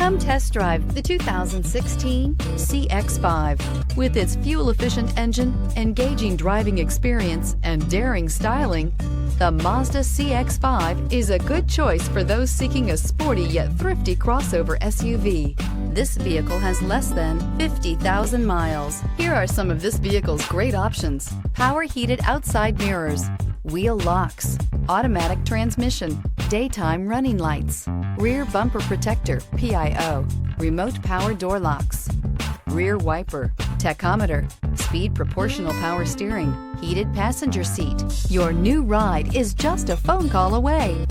Come test drive the 2016 CX-5. With its fuel-efficient engine, engaging driving experience, and daring styling, the Mazda CX-5 is a good choice for those seeking a sporty yet thrifty crossover SUV. This vehicle has less than 50,000 miles. Here are some of this vehicle's great options: power heated outside mirrors, wheel locks, automatic transmission, daytime running lights, rear bumper protector, PIO, remote power door locks, rear wiper, tachometer, speed proportional power steering, heated passenger seat. Your new ride is just a phone call away.